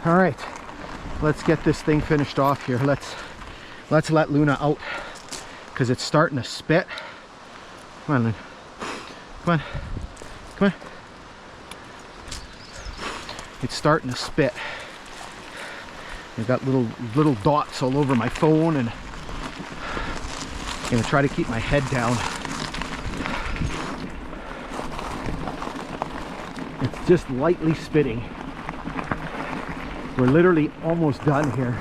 All right, let's get this thing finished off here. Let's let Luna out because it's starting to spit. Come on, Luna. Come on. Come on. It's starting to spit. I've got little dots all over my phone, and I'm gonna try to keep my head down. It's just lightly spitting. We're literally almost done here.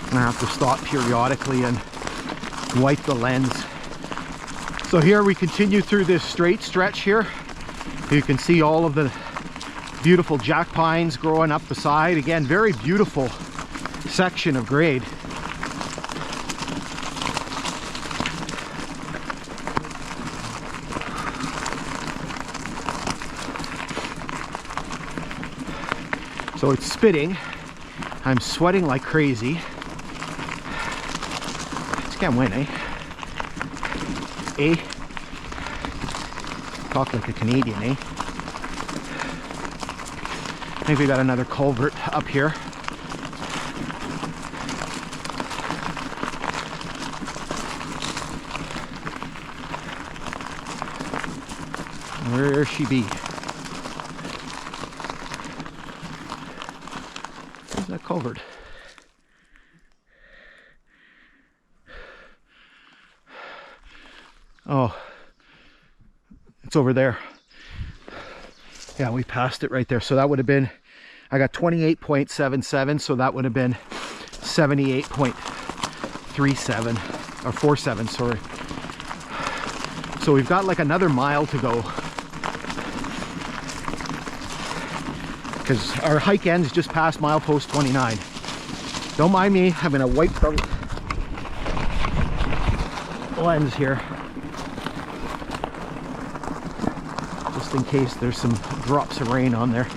I'm gonna have to stop periodically and wipe the lens. So here we continue through this straight stretch here. You can see all of the beautiful jack pines growing up beside. Again, very beautiful section of grade. So it's spitting. I'm sweating like crazy. Just can't win, eh? Eh? Talk like a Canadian, eh? I think we got another culvert up here. Where she be? Where's that culvert? Oh, it's over there. Yeah, we passed it right there. So that would have been, I got 28.77, so that would have been 78.37 or 47, sorry. So we've got like another mile to go, because our hike ends just past milepost 29. Don't mind me, I'm gonna wipe the lens here, just in case there's some drops of rain on there.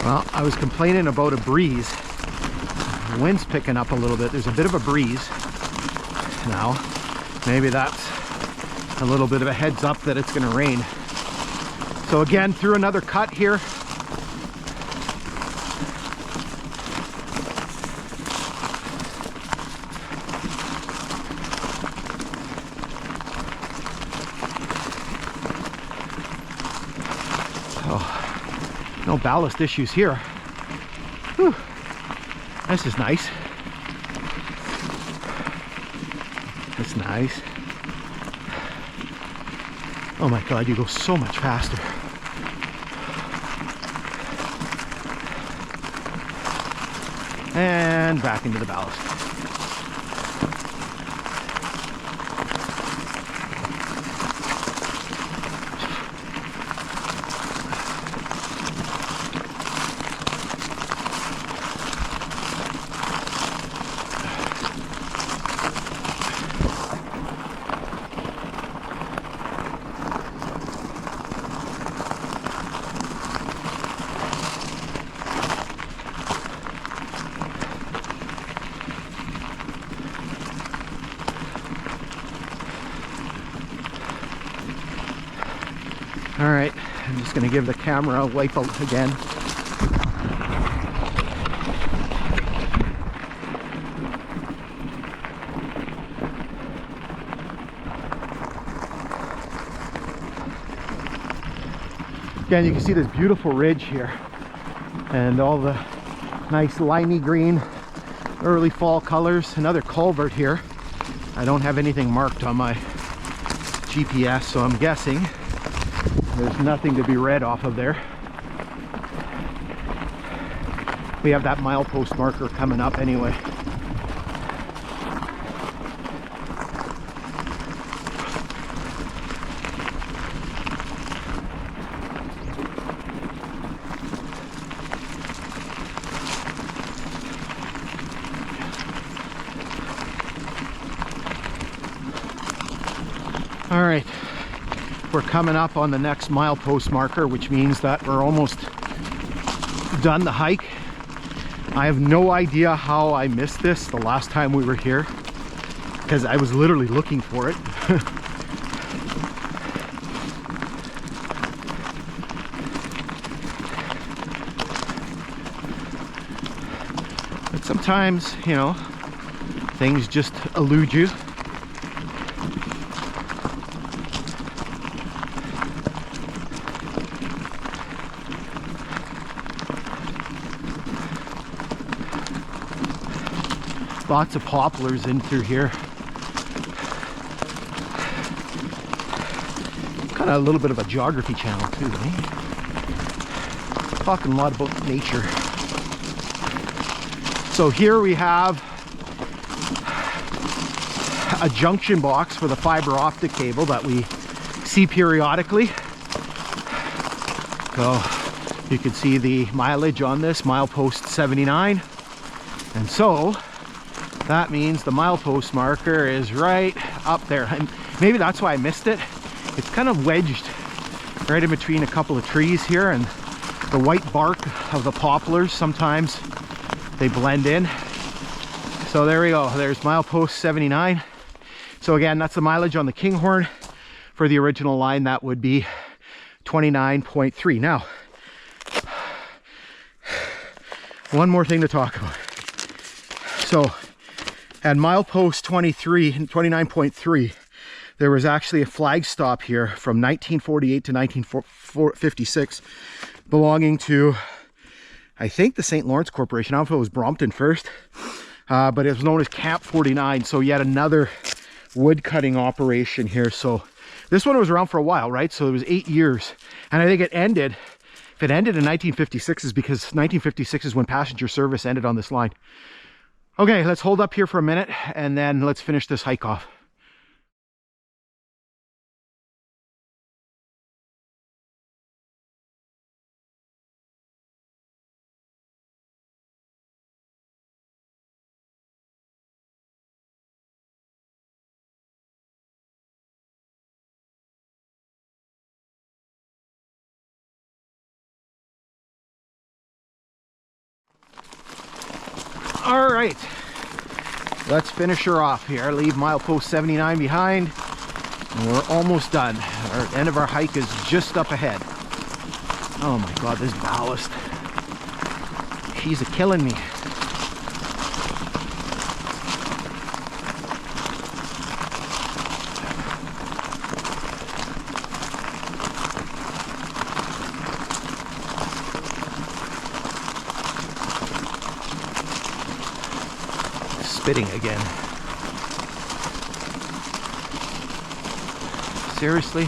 Well, I was complaining about a breeze. The wind's picking up a little bit. There's a bit of a breeze now. Maybe that's a little bit of a heads up that it's going to rain. So again, through another cut here. No ballast issues here. Whew. This is nice. That's nice. Oh my God, you go so much faster. And back into the ballast. All right, I'm just going to give the camera a wipe out again. Again, you can see this beautiful ridge here and all the nice limey green early fall colors. Another culvert here. I don't have anything marked on my GPS, so I'm guessing there's nothing to be read off of there. We have that milepost marker coming up anyway. All right, we're coming up on the next milepost marker, which means that we're almost done the hike. I have no idea how I missed this the last time we were here, because I was literally looking for it. But sometimes, you know, things just elude you. Lots of poplars in through here. Kind of a little bit of a geography channel too, eh? Talking a lot about nature. So here we have a junction box for the fiber optic cable that we see periodically. So you can see the mileage on this, milepost 79. And so that means the milepost marker is right up there. And maybe that's why I missed it. It's kind of wedged right in between a couple of trees here, and the white bark of the poplars, sometimes they blend in. So there we go. There's milepost 79. So again, that's the mileage on the Kinghorn. For the original line, that would be 29.3. Now, one more thing to talk about. So at milepost 29.3, there was actually a flag stop here from 1948 to 1956 belonging to, I think, the St. Lawrence Corporation. I don't know if it was Brompton first, but it was known as Camp 49. So yet another wood cutting operation here. So this one was around for a while, right? So it was 8 years. And I think it ended, if it ended in 1956, is because 1956 is when passenger service ended on this line. Okay, let's hold up here for a minute and then let's finish this hike off. All right, let's finish her off here. Leave milepost 79 behind, and we're almost done. Our end of our hike is just up ahead. Oh my God, this ballast. She's killing me. Spitting again. Seriously?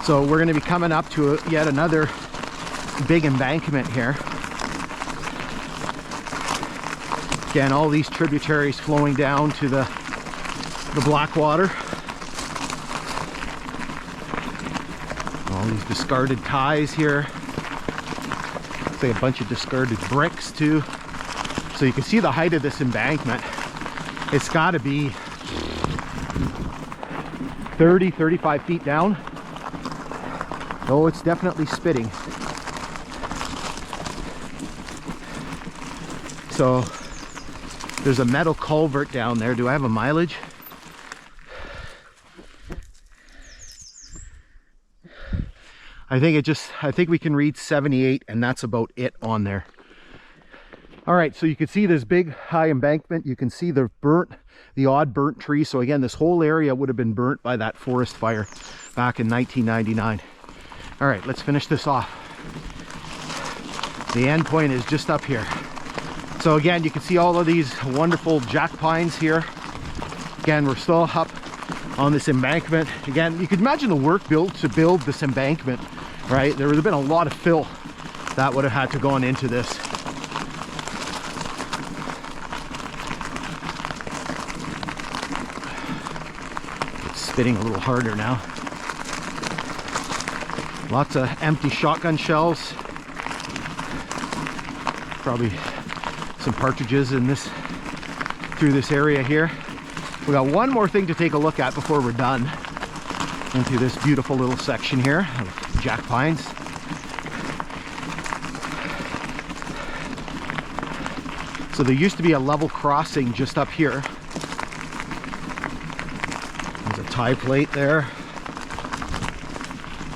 So we're going to be coming up to yet another big embankment here. Again, all these tributaries flowing down to the Blackwater. All these discarded ties here. Looks like a bunch of discarded bricks too. So you can see the height of this embankment. It's got to be 30, 35 feet down. Oh, it's definitely spitting. So there's a metal culvert down there. Do I have a mileage? I think we can read 78, and that's about it on there. All right, so you can see this big high embankment. You can see the odd burnt tree. So again, this whole area would have been burnt by that forest fire back in 1999. All right, let's finish this off. The end point is just up here. So again, you can see all of these wonderful jack pines here. Again, we're still up on this embankment. Again, you could imagine the work built to build this embankment, right? There would have been a lot of fill that would have had to go on into this. It's spitting a little harder now. Lots of empty shotgun shells. Probably some partridges in this, through this area here. We got one more thing to take a look at before we're done into this beautiful little section here of jack pines. So there used to be a level crossing just up here. There's a tie plate there.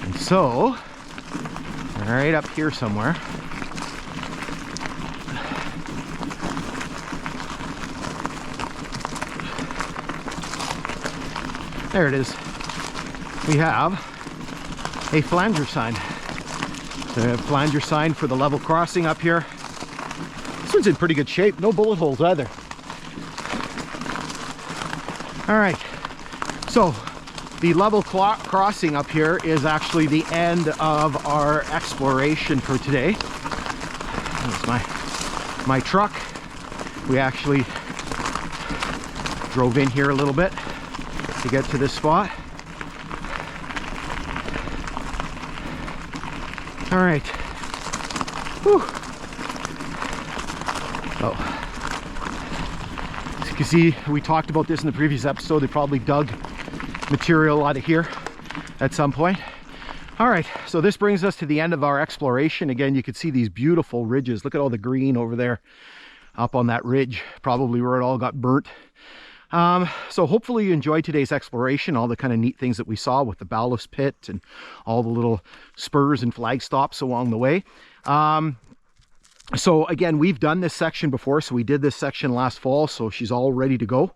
And so, right up here somewhere, there it is. We have a flanger sign. So a flanger sign for the level crossing up here. This one's in pretty good shape. No bullet holes either. All right. So the level crossing up here is actually the end of our exploration for today. That's my truck. We actually drove in here a little bit to get to this spot. All right. Whew. Oh. As you can see, we talked about this in the previous episode. They probably dug material out of here at some point. All right, so this brings us to the end of our exploration. Again, you can see these beautiful ridges. Look at all the green over there up on that ridge, probably where it all got burnt. So hopefully you enjoyed today's exploration, all the kind of neat things that we saw with the ballast pit and all the little spurs and flag stops along the way. So again, we've done this section before, so we did this section last fall, so she's all ready to go.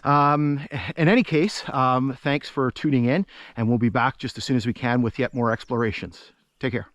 In any case, thanks for tuning in, and we'll be back just as soon as we can with yet more explorations. Take care.